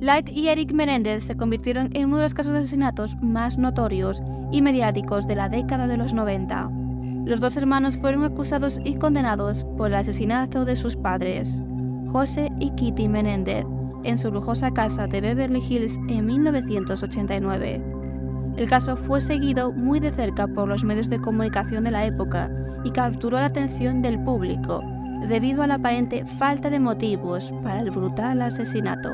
Light y Eric Menéndez se convirtieron en uno de los casos de asesinatos más notorios y mediáticos de la década de los 90. Los dos hermanos fueron acusados y condenados por el asesinato de sus padres, José y Kitty Menéndez, en su lujosa casa de Beverly Hills en 1989. El caso fue seguido muy de cerca por los medios de comunicación de la época y capturó la atención del público debido a la aparente falta de motivos para el brutal asesinato.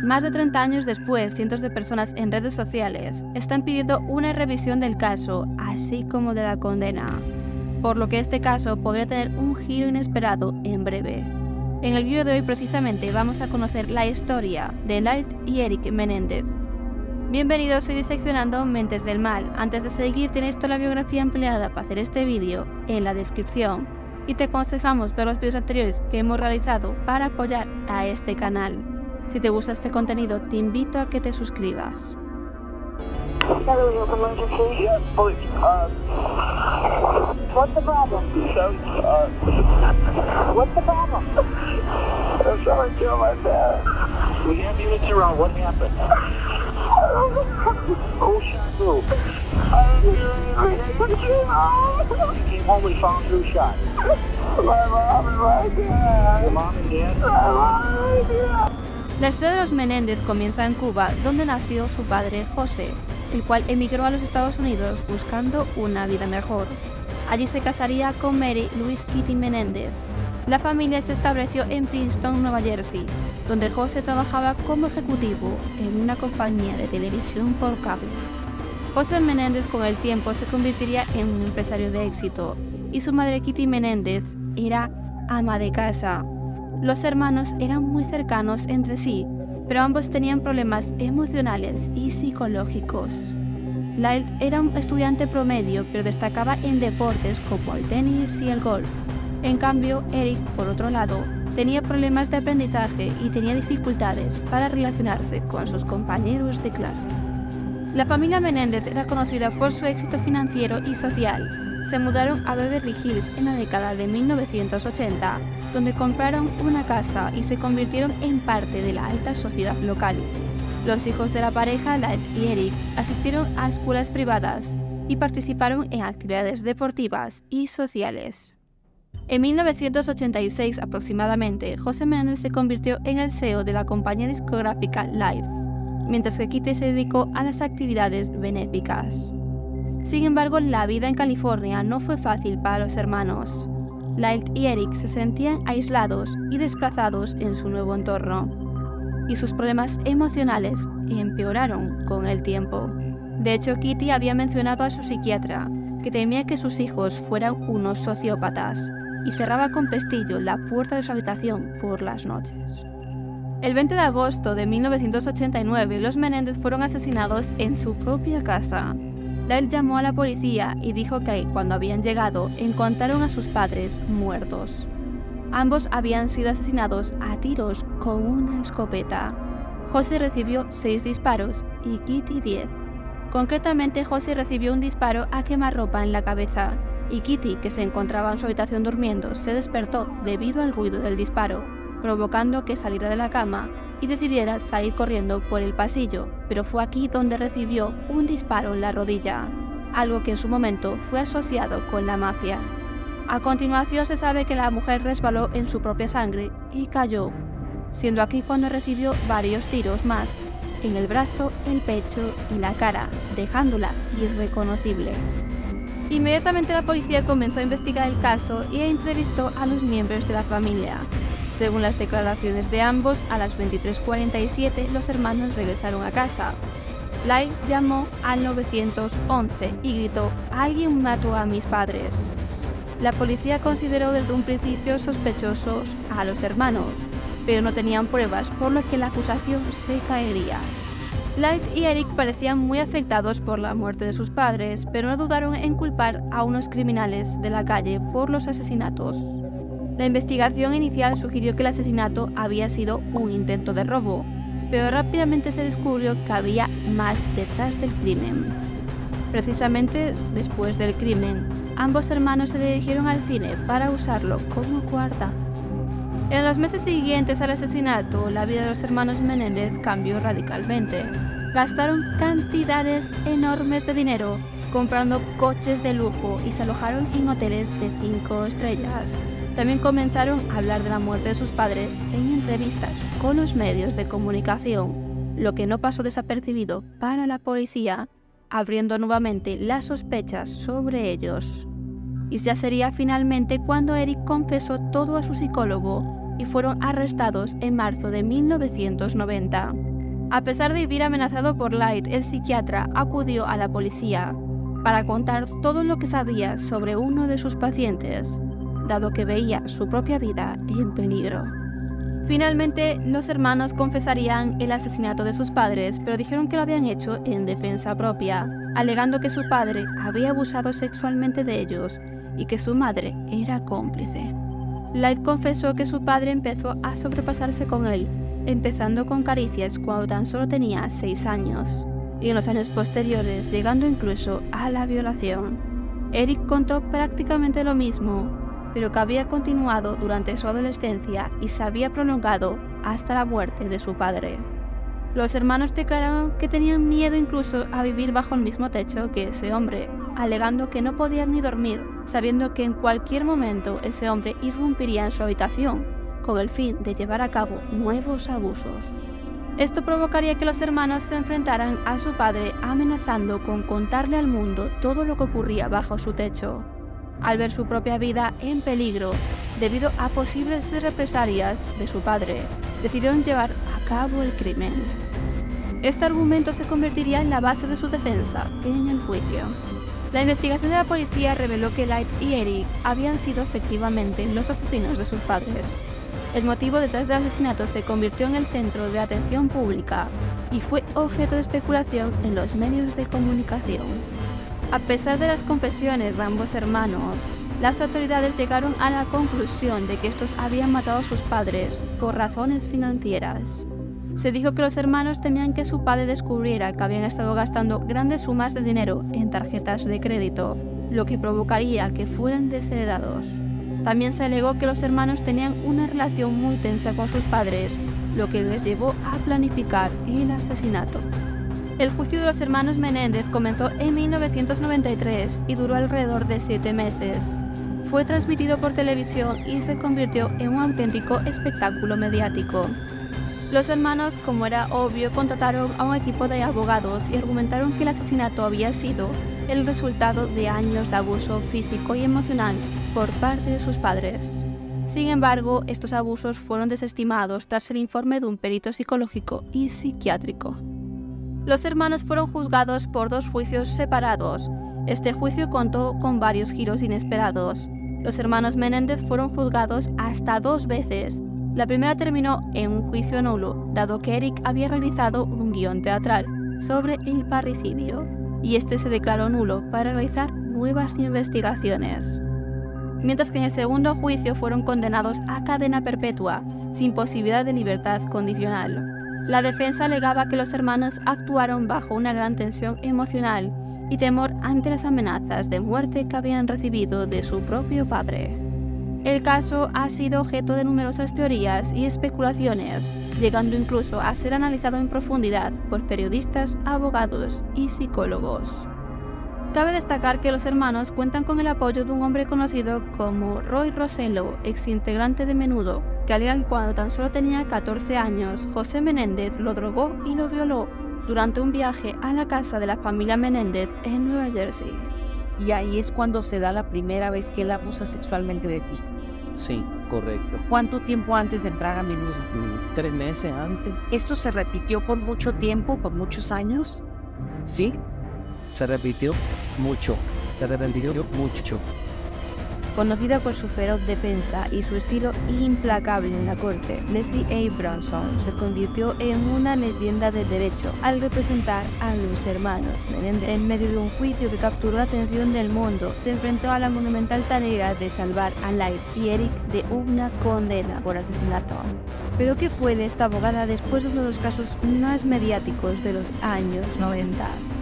Más de 30 años después, cientos de personas en redes sociales están pidiendo una revisión del caso, así como de la condena, por lo que este caso podría tener un giro inesperado en breve. En el vídeo de hoy precisamente vamos a conocer la historia de Light y Eric Menéndez. Bienvenidos, soy Diseccionando Mentes del Mal. Antes de seguir, tienes toda la biografía empleada para hacer este vídeo en la descripción y te aconsejamos ver los vídeos anteriores que hemos realizado para apoyar a este canal. Si te gusta este contenido, te invito a que te suscribas. Yes, please. What's the problem? What's the problem? Someone killed my dad. We have units around. What happened? Who shot who? I didn't hear anything. You came home and found who shot. My mom and my dad. Your mom and dad? My mom and my dad. La historia de los Menéndez comienza en Cuba, donde nació su padre José, el cual emigró a los Estados Unidos buscando una vida mejor. Allí se casaría con Mary Louise Kitty Menéndez. La familia se estableció en Princeton, Nueva Jersey, donde José trabajaba como ejecutivo en una compañía de televisión por cable. José Menéndez con el tiempo se convertiría en un empresario de éxito y su madre Kitty Menéndez era ama de casa. Los hermanos eran muy cercanos entre sí, pero ambos tenían problemas emocionales y psicológicos. Light era un estudiante promedio, pero destacaba en deportes como el tenis y el golf. En cambio, Eric, por otro lado, tenía problemas de aprendizaje y tenía dificultades para relacionarse con sus compañeros de clase. La familia Menéndez era conocida por su éxito financiero y social. Se mudaron a Beverly Hills en la década de 1980, donde compraron una casa y se convirtieron en parte de la alta sociedad local. Los hijos de la pareja, Light y Eric, asistieron a escuelas privadas y participaron en actividades deportivas y sociales. En 1986 aproximadamente, José Menéndez se convirtió en el CEO de la compañía discográfica Live, mientras que Kitty se dedicó a las actividades benéficas. Sin embargo, la vida en California no fue fácil para los hermanos. Light y Eric se sentían aislados y desplazados en su nuevo entorno, y sus problemas emocionales empeoraron con el tiempo. De hecho, Kitty había mencionado a su psiquiatra que temía que sus hijos fueran unos sociópatas y cerraba con pestillo la puerta de su habitación por las noches. El 20 de agosto de 1989, los Menéndez fueron asesinados en su propia casa. Light llamó a la policía y dijo que cuando habían llegado encontraron a sus padres muertos. Ambos habían sido asesinados a tiros con una escopeta. José recibió 6 disparos y Kitty 10. Concretamente, José recibió un disparo a quemarropa en la cabeza y Kitty, que se encontraba en su habitación durmiendo, se despertó debido al ruido del disparo, provocando que saliera de la cama y decidiera salir corriendo por el pasillo, pero fue aquí donde recibió un disparo en la rodilla, algo que en su momento fue asociado con la mafia. A continuación se sabe que la mujer resbaló en su propia sangre y cayó, siendo aquí cuando recibió varios tiros más en el brazo, el pecho y la cara, dejándola irreconocible. Inmediatamente la policía comenzó a investigar el caso y entrevistó a los miembros de la familia. Según las declaraciones de ambos, a las 23:47 los hermanos regresaron a casa. Light llamó al 911 y gritó: «¡Alguien mató a mis padres!». La policía consideró desde un principio sospechosos a los hermanos, pero no tenían pruebas, por lo que la acusación se caería. Light y Eric parecían muy afectados por la muerte de sus padres, pero no dudaron en culpar a unos criminales de la calle por los asesinatos. La investigación inicial sugirió que el asesinato había sido un intento de robo, pero rápidamente se descubrió que había más detrás del crimen. Precisamente después del crimen, ambos hermanos se dirigieron al cine para usarlo como coartada. En los meses siguientes al asesinato, la vida de los hermanos Menéndez cambió radicalmente. Gastaron cantidades enormes de dinero comprando coches de lujo y se alojaron en hoteles de 5 estrellas. También comenzaron a hablar de la muerte de sus padres en entrevistas con los medios de comunicación, lo que no pasó desapercibido para la policía, abriendo nuevamente las sospechas sobre ellos. Y ya sería finalmente cuando Eric confesó todo a su psicólogo y fueron arrestados en marzo de 1990. A pesar de vivir amenazado por Light, el psiquiatra acudió a la policía para contar todo lo que sabía sobre uno de sus pacientes, dado que veía su propia vida en peligro. Finalmente, los hermanos confesarían el asesinato de sus padres, pero dijeron que lo habían hecho en defensa propia, alegando que su padre había abusado sexualmente de ellos y que su madre era cómplice. Light confesó que su padre empezó a sobrepasarse con él, empezando con caricias cuando tan solo tenía 6 años, y en los años posteriores llegando incluso a la violación. Eric contó prácticamente lo mismo, pero que había continuado durante su adolescencia y se había prolongado hasta la muerte de su padre. Los hermanos declararon que tenían miedo incluso a vivir bajo el mismo techo que ese hombre, alegando que no podían ni dormir, sabiendo que en cualquier momento ese hombre irrumpiría en su habitación, con el fin de llevar a cabo nuevos abusos. Esto provocaría que los hermanos se enfrentaran a su padre amenazando con contarle al mundo todo lo que ocurría bajo su techo. Al ver su propia vida en peligro, debido a posibles represalias de su padre, decidieron llevar a cabo el crimen. Este argumento se convertiría en la base de su defensa en el juicio. La investigación de la policía reveló que Light y Eric habían sido efectivamente los asesinos de sus padres. El motivo detrás del asesinato se convirtió en el centro de atención pública y fue objeto de especulación en los medios de comunicación. A pesar de las confesiones de ambos hermanos, las autoridades llegaron a la conclusión de que estos habían matado a sus padres por razones financieras. Se dijo que los hermanos temían que su padre descubriera que habían estado gastando grandes sumas de dinero en tarjetas de crédito, lo que provocaría que fueran desheredados. También se alegó que los hermanos tenían una relación muy tensa con sus padres, lo que les llevó a planificar el asesinato. El juicio de los hermanos Menéndez comenzó en 1993 y duró alrededor de 7 meses. Fue transmitido por televisión y se convirtió en un auténtico espectáculo mediático. Los hermanos, como era obvio, contrataron a un equipo de abogados y argumentaron que el asesinato había sido el resultado de años de abuso físico y emocional por parte de sus padres. Sin embargo, estos abusos fueron desestimados tras el informe de un perito psicológico y psiquiátrico. Los hermanos fueron juzgados por 2 juicios separados. Este juicio contó con varios giros inesperados. Los hermanos Menéndez fueron juzgados hasta 2 veces. La primera terminó en un juicio nulo, dado que Eric había realizado un guión teatral sobre el parricidio, y este se declaró nulo para realizar nuevas investigaciones. Mientras que en el segundo juicio fueron condenados a cadena perpetua, sin posibilidad de libertad condicional. La defensa alegaba que los hermanos actuaron bajo una gran tensión emocional y temor ante las amenazas de muerte que habían recibido de su propio padre. El caso ha sido objeto de numerosas teorías y especulaciones, llegando incluso a ser analizado en profundidad por periodistas, abogados y psicólogos. Cabe destacar que los hermanos cuentan con el apoyo de un hombre conocido como Roy Rosello, exintegrante de Menudo, que alega que cuando tan solo tenía 14 años, José Menéndez lo drogó y lo violó durante un viaje a la casa de la familia Menéndez en Nueva Jersey. Y ahí es cuando se da la primera vez que él abusa sexualmente de ti. Sí, correcto. ¿Cuánto tiempo antes de entrar a Menudo? 3 meses antes. ¿Esto se repitió por mucho tiempo, por muchos años? Sí, se repitió mucho. Conocida por su feroz defensa y su estilo implacable en la corte, Leslie A. Bronson se convirtió en una leyenda del derecho al representar a los hermanos Menéndez. En medio de un juicio que capturó la atención del mundo, se enfrentó a la monumental tarea de salvar a Light y Eric de una condena por asesinato. Pero ¿qué fue de esta abogada después de uno de los casos más mediáticos de los años 90?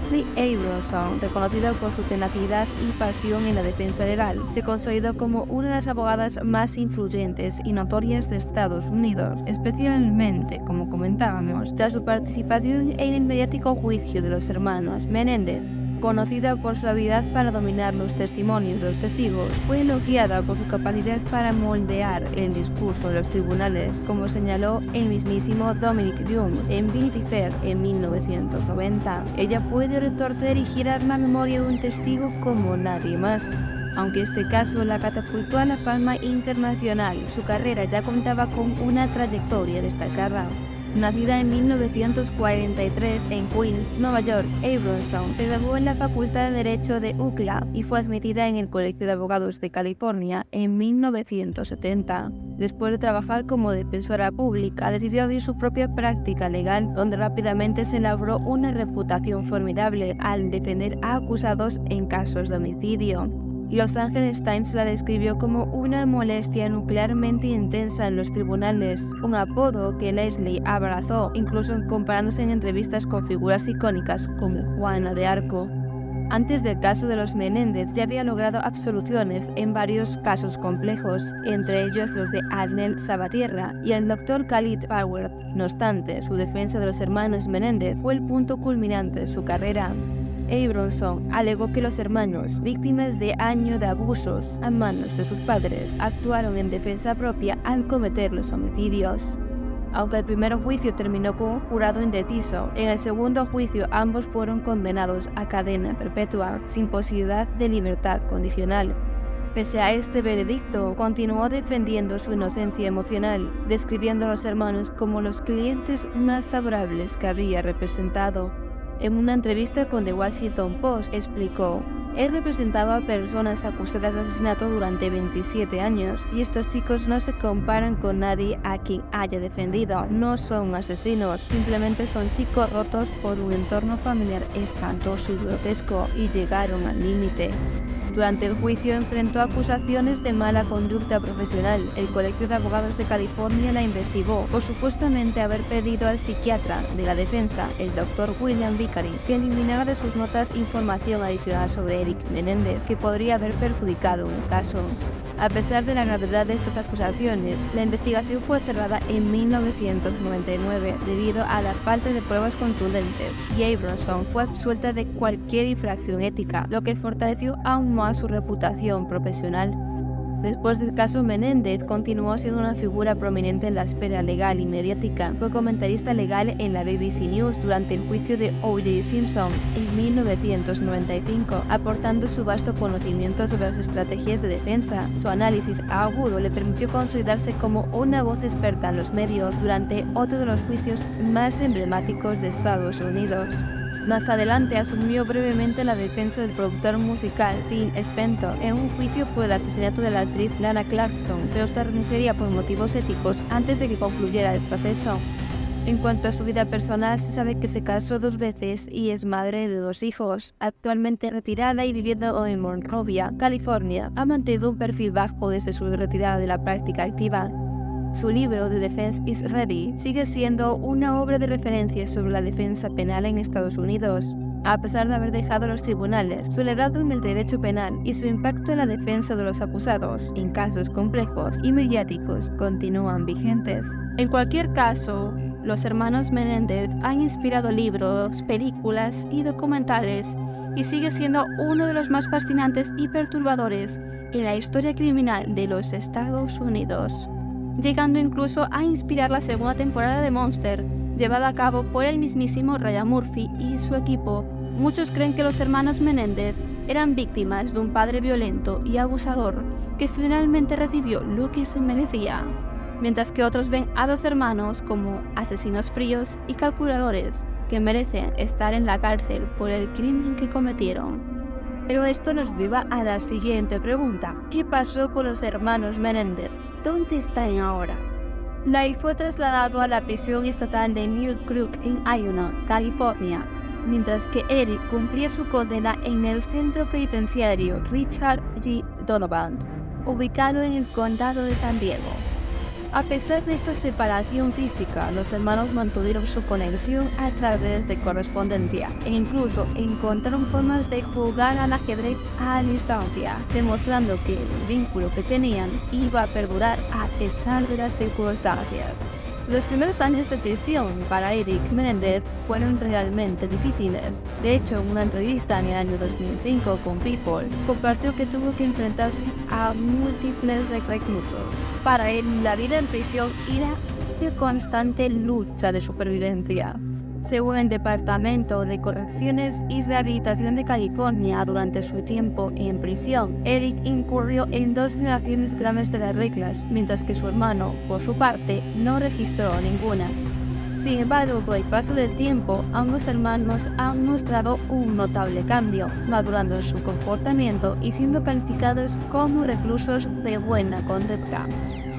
Ashley Abramson, reconocida por su tenacidad y pasión en la defensa legal, se consolidó como una de las abogadas más influyentes y notorias de Estados Unidos, especialmente, como comentábamos, tras su participación en el mediático juicio de los hermanos Menéndez. Conocida por su habilidad para dominar los testimonios de los testigos, fue elogiada por su capacidad para moldear el discurso de los tribunales, como señaló el mismísimo Dominic Young en Vanity Fair en 1990. Ella puede retorcer y girar la memoria de un testigo como nadie más. Aunque este caso la catapultó a la fama internacional, su carrera ya contaba con una trayectoria destacada. Nacida en 1943 en Queens, Nueva York, Abramson se graduó en la Facultad de Derecho de UCLA y fue admitida en el Colegio de Abogados de California en 1970. Después de trabajar como defensora pública, decidió abrir su propia práctica legal, donde rápidamente se labró una reputación formidable al defender a acusados en casos de homicidio. Los Angeles Times la describió como una molestia nuclearmente intensa en los tribunales, un apodo que Leslie abrazó, incluso comparándose en entrevistas con figuras icónicas como Juana de Arco. Antes del caso de los Menéndez ya había logrado absoluciones en varios casos complejos, entre ellos los de Asnel Sabatierra y el Dr. Khalid Power. No obstante, su defensa de los hermanos Menéndez fue el punto culminante de su carrera. Abramson alegó que los hermanos, víctimas de años de abusos a manos de sus padres, actuaron en defensa propia al cometer los homicidios. Aunque el primer juicio terminó con un jurado indeciso, en el segundo juicio ambos fueron condenados a cadena perpetua, sin posibilidad de libertad condicional. Pese a este veredicto, continuó defendiendo su inocencia emocional, describiendo a los hermanos como los clientes más adorables que había representado. En una entrevista con The Washington Post explicó: "He representado a personas acusadas de asesinato durante 27 años y estos chicos no se comparan con nadie a quien haya defendido. No son asesinos, simplemente son chicos rotos por un entorno familiar espantoso y grotesco y llegaron al límite". Durante el juicio enfrentó acusaciones de mala conducta profesional. El Colegio de Abogados de California la investigó por supuestamente haber pedido al psiquiatra de la defensa, el Dr. William Vickery, que eliminara de sus notas información adicional sobre Eric Menéndez que podría haber perjudicado el caso. A pesar de la gravedad de estas acusaciones, la investigación fue cerrada en 1999 debido a la falta de pruebas contundentes, y Abramson fue absuelta de cualquier infracción ética, lo que fortaleció aún más su reputación profesional. Después del caso Menéndez, continuó siendo una figura prominente en la esfera legal y mediática. Fue comentarista legal en la BBC News durante el juicio de O.J. Simpson en 1995, aportando su vasto conocimiento sobre las estrategias de defensa. Su análisis agudo le permitió consolidarse como una voz experta en los medios durante otro de los juicios más emblemáticos de Estados Unidos. Más adelante asumió brevemente la defensa del productor musical Phil Spector en un juicio por el asesinato de la actriz Lana Clarkson, pero esta renunciaría por motivos éticos antes de que concluyera el proceso. En cuanto a su vida personal, se sabe que se casó 2 veces y es madre de 2 hijos. Actualmente retirada y viviendo en Monrovia, California, ha mantenido un perfil bajo desde su retirada de la práctica activa. Su libro The Defense is Ready sigue siendo una obra de referencia sobre la defensa penal en Estados Unidos. A pesar de haber dejado los tribunales, su legado en el derecho penal y su impacto en la defensa de los acusados en casos complejos y mediáticos continúan vigentes. En cualquier caso, los hermanos Menéndez han inspirado libros, películas y documentales y sigue siendo uno de los más fascinantes y perturbadores en la historia criminal de los Estados Unidos, llegando incluso a inspirar la segunda temporada de Monster, llevada a cabo por el mismísimo Ryan Murphy y su equipo. Muchos creen que los hermanos Menéndez eran víctimas de un padre violento y abusador que finalmente recibió lo que se merecía, mientras que otros ven a los hermanos como asesinos fríos y calculadores que merecen estar en la cárcel por el crimen que cometieron. Pero esto nos lleva a la siguiente pregunta: ¿qué pasó con los hermanos Menéndez? ¿Dónde están ahora? Lai fue trasladado a la prisión estatal de Mule Creek en Iona, California, mientras que Eric cumplía su condena en el centro penitenciario Richard G. Donovan, ubicado en el condado de San Diego. A pesar de esta separación física, los hermanos mantuvieron su conexión a través de correspondencia e incluso encontraron formas de jugar al ajedrez a distancia, demostrando que el vínculo que tenían iba a perdurar a pesar de las circunstancias. Los primeros años de prisión para Eric Menéndez fueron realmente difíciles. De hecho, en una entrevista en el año 2005 con People, compartió que tuvo que enfrentarse a múltiples reclusos. Para él, la vida en prisión era una constante lucha de supervivencia. Según el Departamento de Correcciones y Rehabilitación de California, durante su tiempo en prisión, Eric incurrió en 2 violaciones graves de las reglas, mientras que su hermano, por su parte, no registró ninguna. Sin embargo, con el paso del tiempo, ambos hermanos han mostrado un notable cambio, madurando en su comportamiento y siendo calificados como reclusos de buena conducta.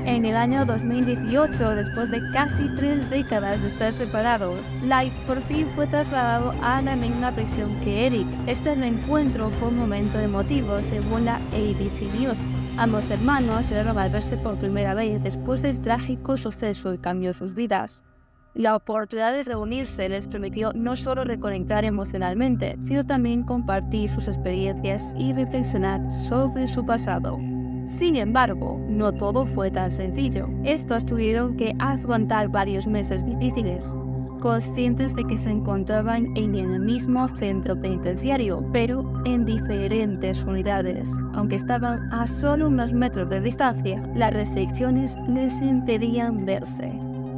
En el año 2018, después de casi 3 décadas de estar separados, Light por fin fue trasladado a la misma prisión que Eric. Este reencuentro fue un momento emotivo, según la ABC News. Ambos hermanos llegaron a verse por primera vez después del trágico suceso que cambió sus vidas. La oportunidad de reunirse les permitió no solo reconectar emocionalmente, sino también compartir sus experiencias y reflexionar sobre su pasado. Sin embargo, no todo fue tan sencillo. Estos tuvieron que afrontar varios meses difíciles, conscientes de que se encontraban en el mismo centro penitenciario, pero en diferentes unidades. Aunque estaban a solo unos metros de distancia, las restricciones les impedían verse.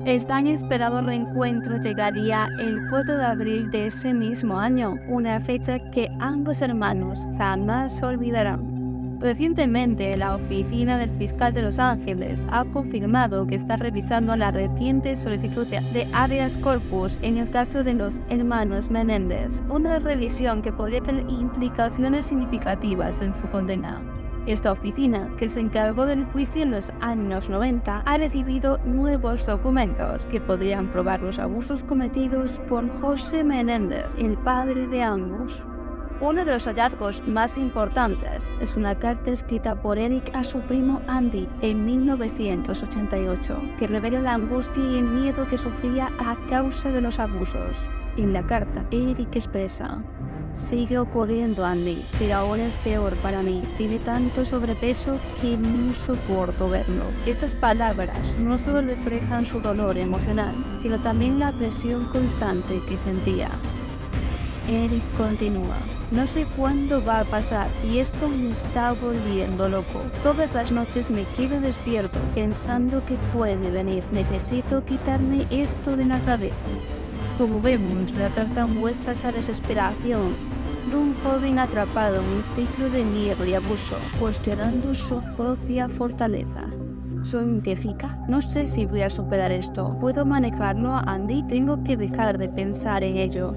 El tan esperado reencuentro llegaría el 4 de abril de ese mismo año, una fecha que ambos hermanos jamás olvidarán. Recientemente, la oficina del fiscal de Los Ángeles ha confirmado que está revisando la reciente solicitud de habeas corpus en el caso de los hermanos Menéndez, una revisión que podría tener implicaciones significativas en su condena. Esta oficina, que se encargó del juicio en los años 90, ha recibido nuevos documentos que podrían probar los abusos cometidos por José Menéndez, el padre de ambos. Uno de los hallazgos más importantes es una carta escrita por Eric a su primo Andy en 1988, que revela la angustia y el miedo que sufría a causa de los abusos. En la carta, Eric expresa: "Sigue ocurriendo, Andy, pero ahora es peor para mí. Tiene tanto sobrepeso que no soporto verlo". Estas palabras no solo reflejan su dolor emocional, sino también la presión constante que sentía. Eric continúa: "No sé cuándo va a pasar y esto me está volviendo loco. Todas las noches me quedo despierto pensando que puede venir. Necesito quitarme esto de la cabeza". Como vemos, la carta muestra esa desesperación de un joven atrapado en un ciclo de miedo y abuso, cuestionando su propia fortaleza. ¿Soy un eficaz? No sé si voy a superar esto. ¿Puedo manejarlo, Andy? Tengo que dejar de pensar en ello.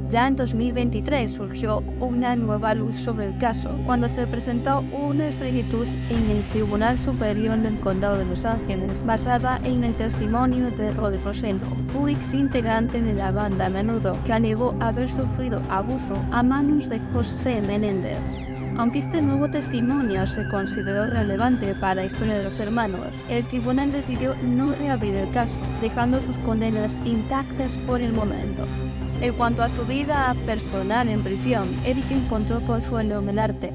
Ya en 2023 surgió una nueva luz sobre el caso, cuando se presentó una solicitud en el Tribunal Superior del Condado de Los Ángeles, basada en el testimonio de Rod Rossello, un ex integrante de la banda Menudo, que alegó haber sufrido abuso a manos de José Menéndez. Aunque este nuevo testimonio se consideró relevante para la historia de los hermanos, el tribunal decidió no reabrir el caso, dejando sus condenas intactas por el momento. En cuanto a su vida personal en prisión, Eric encontró consuelo en el arte,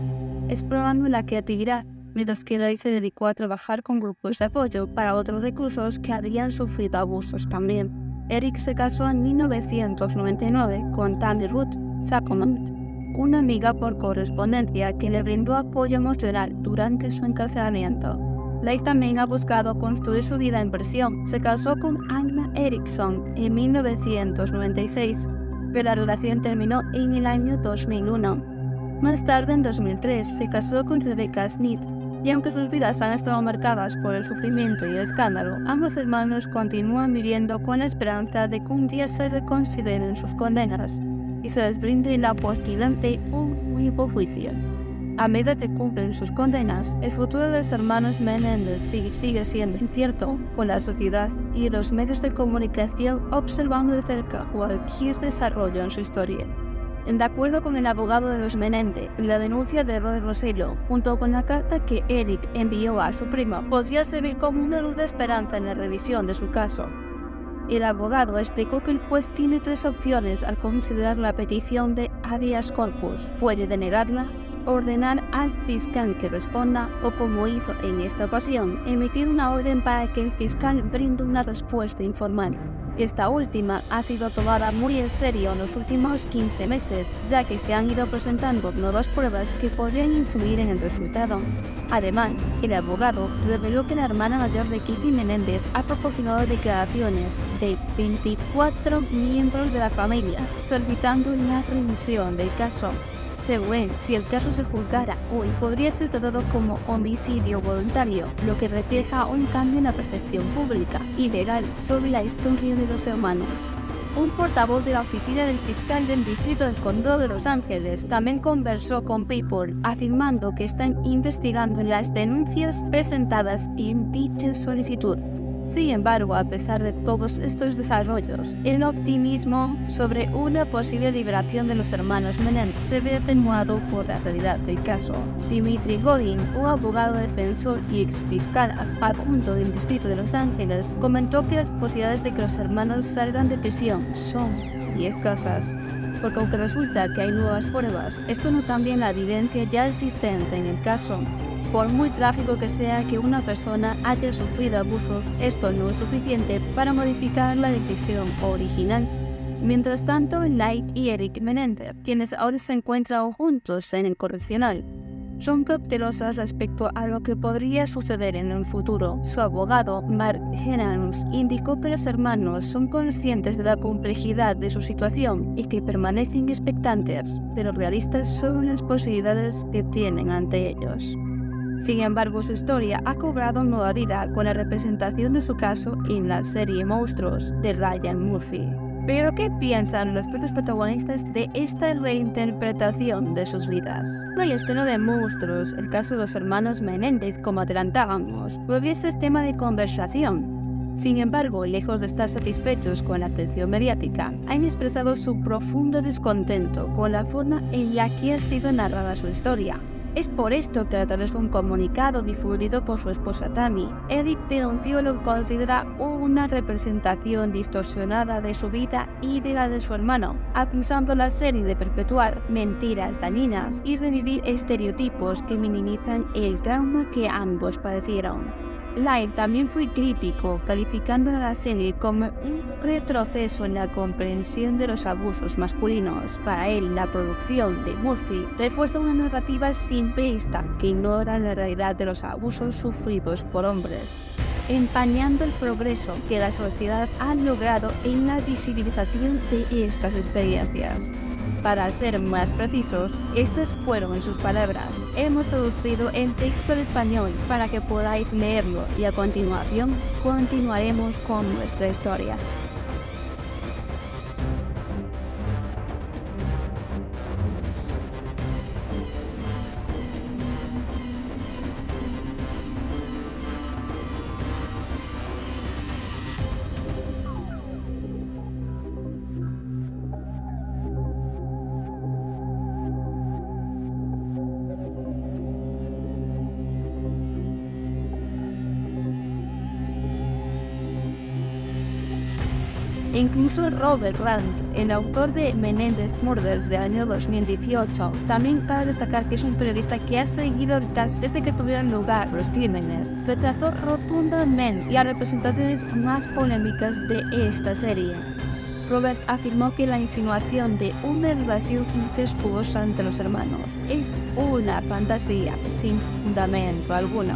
explorando la creatividad, mientras que Ray se dedicó a trabajar con grupos de apoyo para otros reclusos que habían sufrido abusos también. Eric se casó en 1999 con Tammy Ruth Sacomant, una amiga por correspondencia que le brindó apoyo emocional durante su encarcelamiento. Leigh también ha buscado construir su vida en prisión. Se casó con Anna Erickson en 1996, pero la relación terminó en el año 2001. Más tarde, en 2003, se casó con Rebecca Smith, y aunque sus vidas han estado marcadas por el sufrimiento y el escándalo, ambos hermanos continúan viviendo con la esperanza de que un día se reconsideren sus condenas y se les brinde la oportunidad de un nuevo juicio. A medida que cumplen sus condenas, el futuro de los hermanos Menéndez sigue siendo incierto, con la sociedad y los medios de comunicación observando de cerca cualquier desarrollo en su historia. De acuerdo con el abogado de los Menéndez, la denuncia de Robert Rosello, junto con la carta que Eric envió a su prima, podría servir como una luz de esperanza en la revisión de su caso. El abogado explicó que el juez tiene 3 opciones al considerar la petición de habeas corpus. Puede denegarla, ordenar al fiscal que responda o, como hizo en esta ocasión, emitir una orden para que el fiscal brinde una respuesta informal. Esta última ha sido tomada muy en serio en los últimos 15 meses, ya que se han ido presentando nuevas pruebas que podrían influir en el resultado. Además, el abogado reveló que la hermana mayor de Kitty Menéndez ha proporcionado declaraciones de 24 miembros de la familia, solicitando la revisión del caso. Según él, si el caso se juzgara hoy, podría ser tratado como homicidio voluntario, lo que refleja un cambio en la percepción pública y legal sobre la historia de los hermanos. Un portavoz de la oficina del fiscal del distrito del condado de Los Ángeles también conversó con People, afirmando que están investigando las denuncias presentadas en dicha solicitud. Sin embargo, a pesar de todos estos desarrollos, el optimismo sobre una posible liberación de los hermanos Menéndez se ve atenuado por la realidad del caso. Dimitri Godin, un abogado defensor y exfiscal adjunto del distrito de Los Ángeles, comentó que las posibilidades de que los hermanos salgan de prisión son muy escasas, porque aunque resulta que hay nuevas pruebas, esto no cambia en la evidencia ya existente en el caso. Por muy trágico que sea que una persona haya sufrido abusos, esto no es suficiente para modificar la decisión original. Mientras tanto, Light y Eric Menéndez, quienes ahora se encuentran juntos en el correccional, son cautelosas respecto a lo que podría suceder en un futuro. Su abogado, Mark Henanus, indicó que los hermanos son conscientes de la complejidad de su situación y que permanecen expectantes, pero realistas sobre las posibilidades que tienen ante ellos. Sin embargo, su historia ha cobrado nueva vida con la representación de su caso en la serie Monstruos de Ryan Murphy. Pero, ¿qué piensan los propios protagonistas de esta reinterpretación de sus vidas? No hay estreno de Monstruos, el caso de los hermanos Menéndez, como adelantábamos, todavía es tema de conversación. Sin embargo, lejos de estar satisfechos con la atención mediática, han expresado su profundo descontento con la forma en la que ha sido narrada su historia. Es por esto que a través de un comunicado difundido por su esposa Tammy, Eric denunció lo que considera una representación distorsionada de su vida y de la de su hermano, acusando a la serie de perpetuar mentiras dañinas y revivir estereotipos que minimizan el trauma que ambos padecieron. Light también fue crítico, calificando a la serie como un retroceso en la comprensión de los abusos masculinos. Para él, la producción de Murphy refuerza una narrativa simplista que ignora la realidad de los abusos sufridos por hombres, empañando el progreso que la sociedad ha logrado en la visibilización de estas experiencias. Para ser más precisos, estas fueron sus palabras. Hemos traducido el texto al español para que podáis leerlo y a continuación continuaremos con nuestra historia. Incluso Robert Rand, el autor de Menendez Murders del año 2018, también cabe destacar que es un periodista que ha seguido el caso desde que tuvieron lugar los crímenes. Rechazó rotundamente las representaciones más polémicas de esta serie. Robert afirmó que la insinuación de una relación incestuosa entre los hermanos es una fantasía sin fundamento alguno.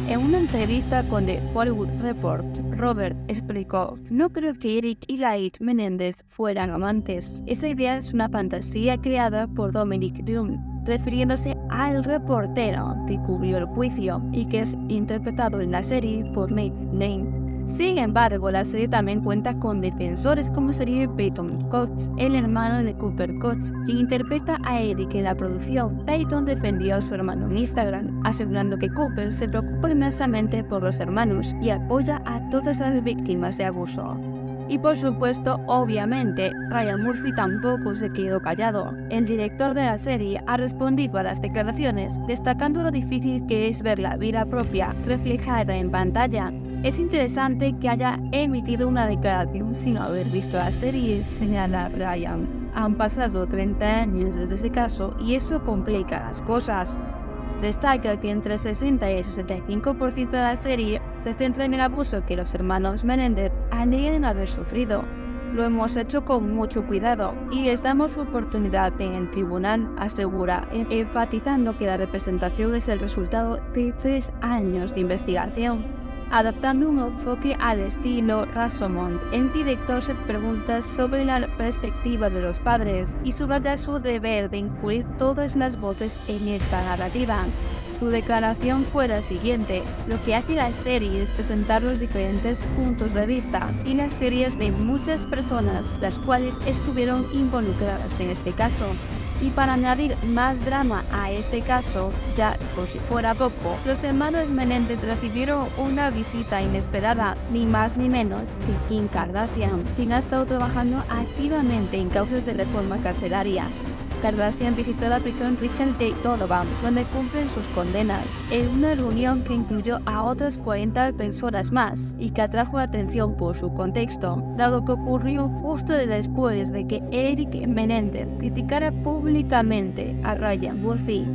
En una entrevista con The Hollywood Report, Robert explicó: "No creo que Eric y Light Menéndez fueran amantes. Esa idea es una fantasía creada por Dominic Dunn", refiriéndose al reportero que cubrió el juicio y que es interpretado en la serie por Nate Lane. Sin embargo, la serie también cuenta con defensores como sería Peyton Coates, el hermano de Cooper Coates, quien interpreta a Eric en la producción. Peyton defendió a su hermano en Instagram, asegurando que Cooper se preocupa inmensamente por los hermanos y apoya a todas las víctimas de abuso. Y por supuesto, obviamente, Ryan Murphy tampoco se quedó callado. El director de la serie ha respondido a las declaraciones, destacando lo difícil que es ver la vida propia reflejada en pantalla. Es interesante que haya emitido una declaración sin haber visto la serie, señala Ryan. Han pasado 30 años desde ese caso y eso complica las cosas. Destaca que entre 60 y el 65% de la serie se centra en el abuso que los hermanos Menéndez alegan haber sufrido. Lo hemos hecho con mucho cuidado y les damos oportunidad en el tribunal, asegura, enfatizando que la representación es el resultado de 3 años de investigación. Adaptando un enfoque al estilo Rashomon, el director se pregunta sobre la perspectiva de los padres y subraya su deber de incluir todas las voces en esta narrativa. Su declaración fue la siguiente: lo que hace la serie es presentar los diferentes puntos de vista y las teorías de muchas personas, las cuales estuvieron involucradas en este caso. Y para añadir más drama a este caso, ya por si fuera poco, los hermanos Menéndez recibieron una visita inesperada, ni más ni menos que Kim Kardashian, quien ha estado trabajando activamente en causas de reforma carcelaria. Kardashian visitó la prisión Richard J. Donovan, donde cumplen sus condenas, en una reunión que incluyó a otras 40 personas más y que atrajo la atención por su contexto, dado que ocurrió justo después de que Eric Menéndez criticara públicamente a Ryan Murphy.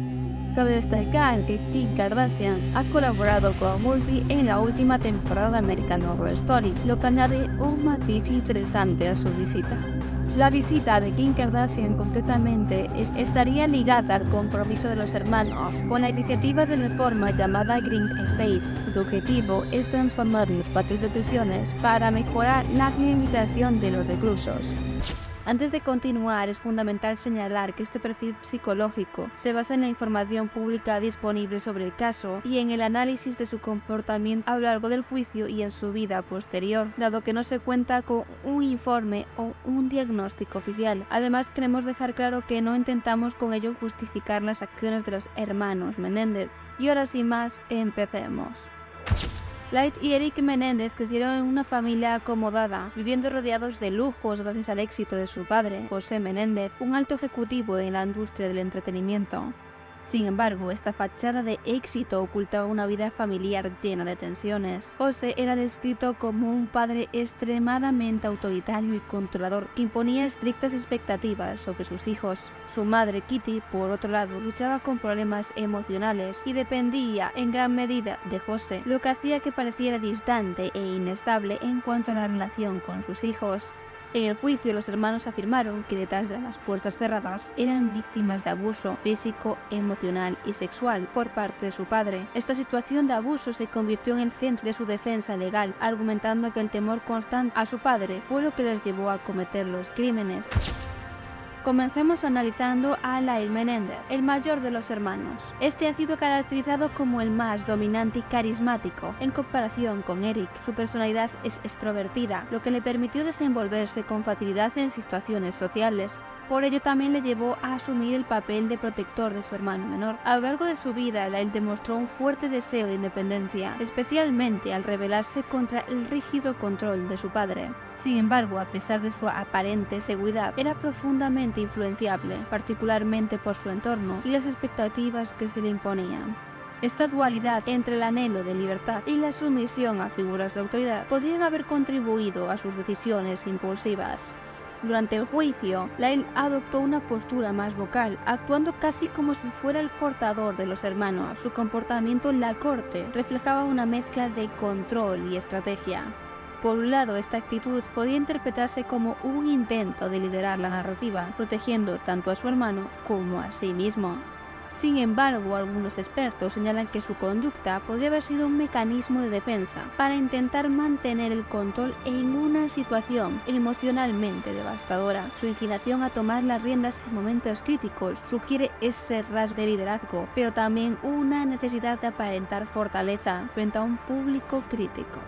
Cabe destacar que Kim Kardashian ha colaborado con Murphy en la última temporada de American Horror Story, lo que añade un matiz interesante a su visita. La visita de Kim Kardashian concretamente estaría ligada al compromiso de los hermanos con la iniciativa de reforma llamada Green Space. Su objetivo es transformar los patios de prisiones para mejorar la rehabilitación de los reclusos. Antes de continuar, es fundamental señalar que este perfil psicológico se basa en la información pública disponible sobre el caso y en el análisis de su comportamiento a lo largo del juicio y en su vida posterior, dado que no se cuenta con un informe o un diagnóstico oficial. Además, queremos dejar claro que no intentamos con ello justificar las acciones de los hermanos Menéndez. Y ahora sin más, empecemos. Light y Eric Menéndez crecieron en una familia acomodada, viviendo rodeados de lujos gracias al éxito de su padre, José Menéndez, un alto ejecutivo en la industria del entretenimiento. Sin embargo, esta fachada de éxito ocultaba una vida familiar llena de tensiones. José era descrito como un padre extremadamente autoritario y controlador que imponía estrictas expectativas sobre sus hijos. Su madre, Kitty, por otro lado, luchaba con problemas emocionales y dependía en gran medida de José, lo que hacía que pareciera distante e inestable en cuanto a la relación con sus hijos. En el juicio, los hermanos afirmaron que detrás de las puertas cerradas eran víctimas de abuso físico, emocional y sexual por parte de su padre. Esta situación de abuso se convirtió en el centro de su defensa legal, argumentando que el temor constante a su padre fue lo que les llevó a cometer los crímenes. Comencemos analizando a Light Menéndez, el mayor de los hermanos. Este ha sido caracterizado como el más dominante y carismático en comparación con Eric. Su personalidad es extrovertida, lo que le permitió desenvolverse con facilidad en situaciones sociales. Por ello también le llevó a asumir el papel de protector de su hermano menor. A lo largo de su vida, Light demostró un fuerte deseo de independencia, especialmente al rebelarse contra el rígido control de su padre. Sin embargo, a pesar de su aparente seguridad, era profundamente influenciable, particularmente por su entorno y las expectativas que se le imponían. Esta dualidad entre el anhelo de libertad y la sumisión a figuras de autoridad podrían haber contribuido a sus decisiones impulsivas. Durante el juicio, Light adoptó una postura más vocal, actuando casi como si fuera el portador de los hermanos. Su comportamiento en la corte reflejaba una mezcla de control y estrategia. Por un lado, esta actitud podía interpretarse como un intento de liderar la narrativa, protegiendo tanto a su hermano como a sí mismo. Sin embargo, algunos expertos señalan que su conducta podría haber sido un mecanismo de defensa para intentar mantener el control en una situación emocionalmente devastadora. Su inclinación a tomar las riendas en momentos críticos sugiere ese rasgo de liderazgo, pero también una necesidad de aparentar fortaleza frente a un público crítico.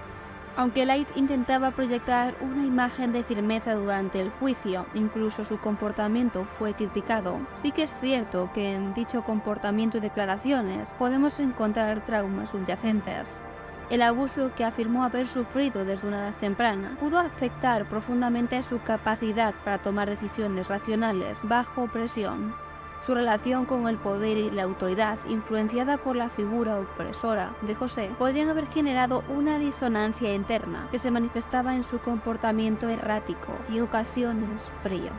Aunque Light intentaba proyectar una imagen de firmeza durante el juicio, incluso su comportamiento fue criticado. Sí que es cierto que en dicho comportamiento y declaraciones podemos encontrar traumas subyacentes. El abuso que afirmó haber sufrido desde una edad temprana pudo afectar profundamente a su capacidad para tomar decisiones racionales bajo presión. Su relación con el poder y la autoridad, influenciada por la figura opresora de José, podrían haber generado una disonancia interna que se manifestaba en su comportamiento errático y en ocasiones frío.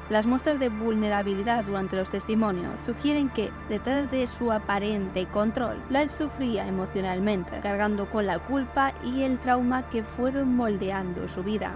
Las muestras de vulnerabilidad durante los testimonios sugieren que, detrás de su aparente control, Light sufría emocionalmente, cargando con la culpa y el trauma que fueron moldeando su vida.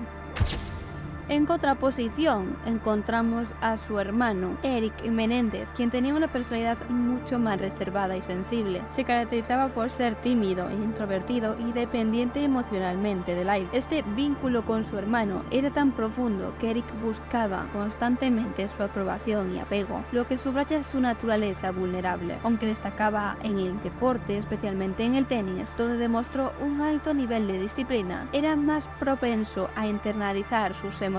En contraposición, encontramos a su hermano, Eric Menéndez, quien tenía una personalidad mucho más reservada y sensible. Se caracterizaba por ser tímido, introvertido y dependiente emocionalmente de Light. Este vínculo con su hermano era tan profundo que Eric buscaba constantemente su aprobación y apego, lo que subraya su naturaleza vulnerable. Aunque destacaba en el deporte, especialmente en el tenis, donde demostró un alto nivel de disciplina, era más propenso a internalizar sus emociones,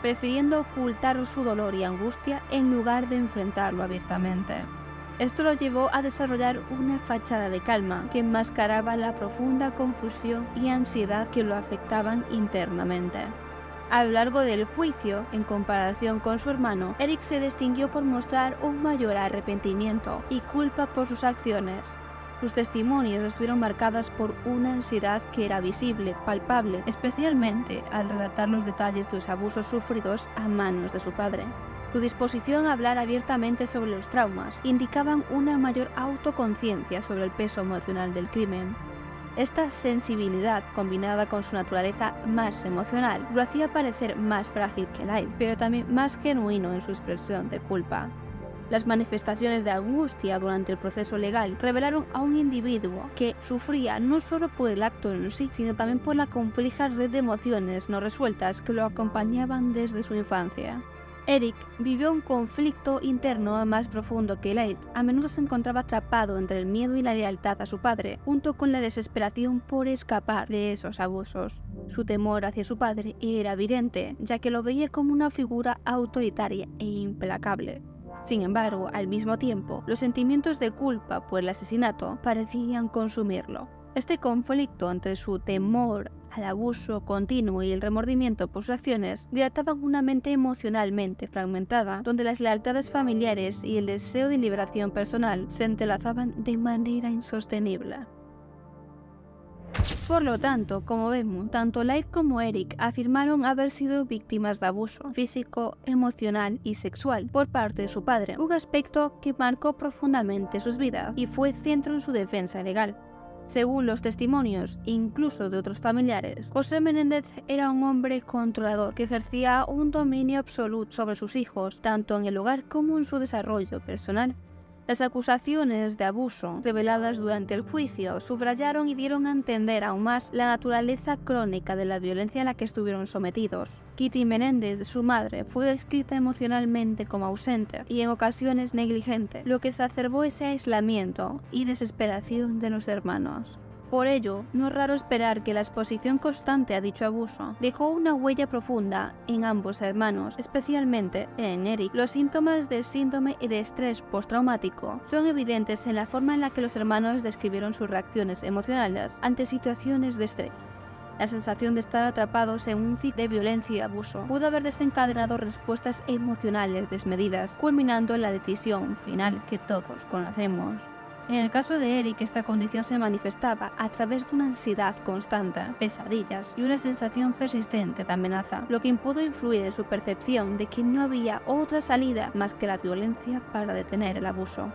prefiriendo ocultar su dolor y angustia en lugar de enfrentarlo abiertamente. Esto lo llevó a desarrollar una fachada de calma que enmascaraba la profunda confusión y ansiedad que lo afectaban internamente. A lo largo del juicio, en comparación con su hermano, Eric se distinguió por mostrar un mayor arrepentimiento y culpa por sus acciones. Sus testimonios estuvieron marcadas por una ansiedad que era visible, palpable, especialmente al relatar los detalles de los abusos sufridos a manos de su padre. Su disposición a hablar abiertamente sobre los traumas indicaban una mayor autoconciencia sobre el peso emocional del crimen. Esta sensibilidad, combinada con su naturaleza más emocional, lo hacía parecer más frágil que Light, pero también más genuino en su expresión de culpa. Las manifestaciones de angustia durante el proceso legal revelaron a un individuo que sufría no solo por el acto en sí, sino también por la compleja red de emociones no resueltas que lo acompañaban desde su infancia. Eric vivió un conflicto interno más profundo que Light. A menudo se encontraba atrapado entre el miedo y la lealtad a su padre, junto con la desesperación por escapar de esos abusos. Su temor hacia su padre era evidente, ya que lo veía como una figura autoritaria e implacable. Sin embargo, al mismo tiempo, los sentimientos de culpa por el asesinato parecían consumirlo. Este conflicto entre su temor al abuso continuo y el remordimiento por sus acciones dilataban una mente emocionalmente fragmentada, donde las lealtades familiares y el deseo de liberación personal se entrelazaban de manera insostenible. Por lo tanto, como vemos, tanto Light como Eric afirmaron haber sido víctimas de abuso físico, emocional y sexual por parte de su padre, un aspecto que marcó profundamente sus vidas y fue centro en su defensa legal. Según los testimonios, incluso de otros familiares, José Menéndez era un hombre controlador que ejercía un dominio absoluto sobre sus hijos, tanto en el hogar como en su desarrollo personal. Las acusaciones de abuso reveladas durante el juicio subrayaron y dieron a entender aún más la naturaleza crónica de la violencia a la que estuvieron sometidos. Kitty Menéndez, su madre, fue descrita emocionalmente como ausente y en ocasiones negligente, lo que exacerbó ese aislamiento y desesperación de los hermanos. Por ello, no es raro esperar que la exposición constante a dicho abuso dejó una huella profunda en ambos hermanos, especialmente en Eric. Los síntomas de síndrome de estrés postraumático son evidentes en la forma en la que los hermanos describieron sus reacciones emocionales ante situaciones de estrés. La sensación de estar atrapados en un ciclo de violencia y abuso pudo haber desencadenado respuestas emocionales desmedidas, culminando en la decisión final que todos conocemos. En el caso de Eric, esta condición se manifestaba a través de una ansiedad constante, pesadillas y una sensación persistente de amenaza, lo que pudo influir en su percepción de que no había otra salida más que la violencia para detener el abuso.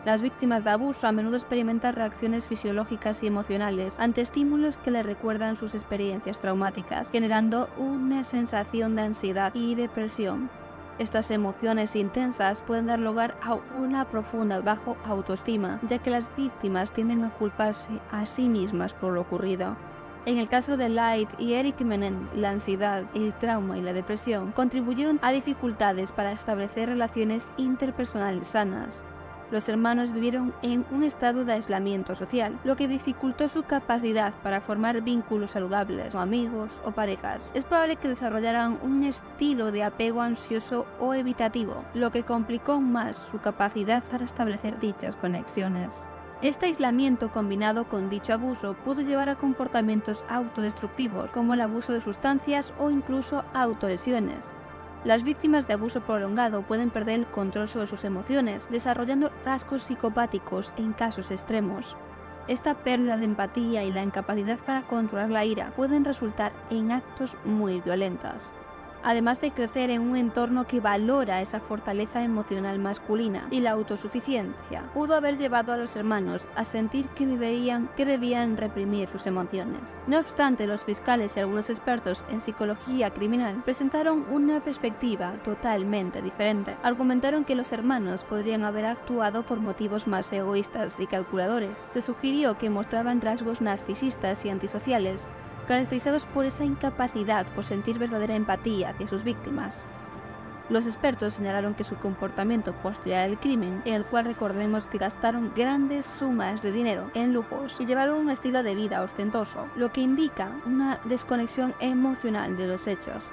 Las víctimas de abuso a menudo experimentan reacciones fisiológicas y emocionales ante estímulos que les recuerdan sus experiencias traumáticas, generando una sensación de ansiedad y depresión. Estas emociones intensas pueden dar lugar a una profunda baja autoestima, ya que las víctimas tienden a culparse a sí mismas por lo ocurrido. En el caso de Light y Eric Menéndez, la ansiedad, el trauma y la depresión contribuyeron a dificultades para establecer relaciones interpersonales sanas. Los hermanos vivieron en un estado de aislamiento social, lo que dificultó su capacidad para formar vínculos saludables con amigos o parejas. Es probable que desarrollaran un estilo de apego ansioso o evitativo, lo que complicó más su capacidad para establecer dichas conexiones. Este aislamiento combinado con dicho abuso pudo llevar a comportamientos autodestructivos como el abuso de sustancias o incluso autolesiones. Las víctimas de abuso prolongado pueden perder el control sobre sus emociones, desarrollando rasgos psicopáticos en casos extremos. Esta pérdida de empatía y la incapacidad para controlar la ira pueden resultar en actos muy violentos, además de crecer en un entorno que valora esa fortaleza emocional masculina y la autosuficiencia. Pudo haber llevado a los hermanos a sentir que debían reprimir sus emociones. No obstante, los fiscales y algunos expertos en psicología criminal presentaron una perspectiva totalmente diferente. Argumentaron que los hermanos podrían haber actuado por motivos más egoístas y calculadores. Se sugirió que mostraban rasgos narcisistas y antisociales, caracterizados por esa incapacidad por sentir verdadera empatía hacia sus víctimas. Los expertos señalaron que su comportamiento posterior al crimen, en el cual recordemos que gastaron grandes sumas de dinero en lujos y llevaron un estilo de vida ostentoso, lo que indica una desconexión emocional de los hechos.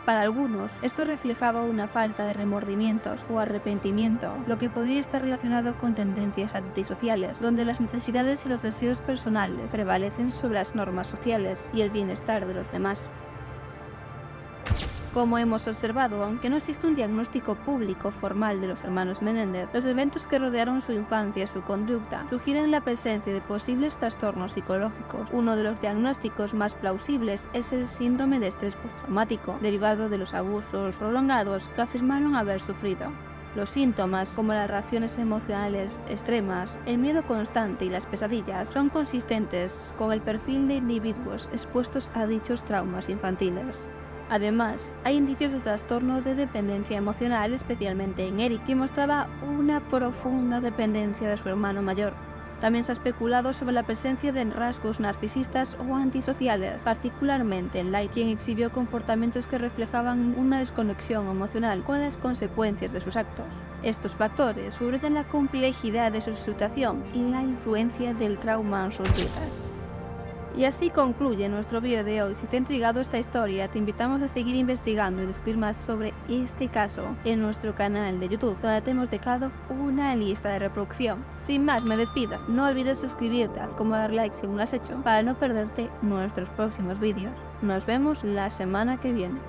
Para algunos, esto reflejaba una falta de remordimientos o arrepentimiento, lo que podría estar relacionado con tendencias antisociales, donde las necesidades y los deseos personales prevalecen sobre las normas sociales y el bienestar de los demás. Como hemos observado, aunque no existe un diagnóstico público formal de los hermanos Menéndez, los eventos que rodearon su infancia y su conducta sugieren la presencia de posibles trastornos psicológicos. Uno de los diagnósticos más plausibles es el síndrome de estrés postraumático, derivado de los abusos prolongados que afirmaron haber sufrido. Los síntomas, como las reacciones emocionales extremas, el miedo constante y las pesadillas, son consistentes con el perfil de individuos expuestos a dichos traumas infantiles. Además, hay indicios de trastorno de dependencia emocional, especialmente en Eric, que mostraba una profunda dependencia de su hermano mayor. También se ha especulado sobre la presencia de rasgos narcisistas o antisociales, particularmente en Light, quien exhibió comportamientos que reflejaban una desconexión emocional con las consecuencias de sus actos. Estos factores subrayan la complejidad de su situación y la influencia del trauma en sus vidas. Y así concluye nuestro vídeo de hoy. Si te ha intrigado esta historia, te invitamos a seguir investigando y descubrir más sobre este caso en nuestro canal de YouTube, donde te hemos dejado una lista de reproducción. Sin más, me despido. No olvides suscribirte, haz como dar like si aún lo has hecho, para no perderte nuestros próximos vídeos. Nos vemos la semana que viene.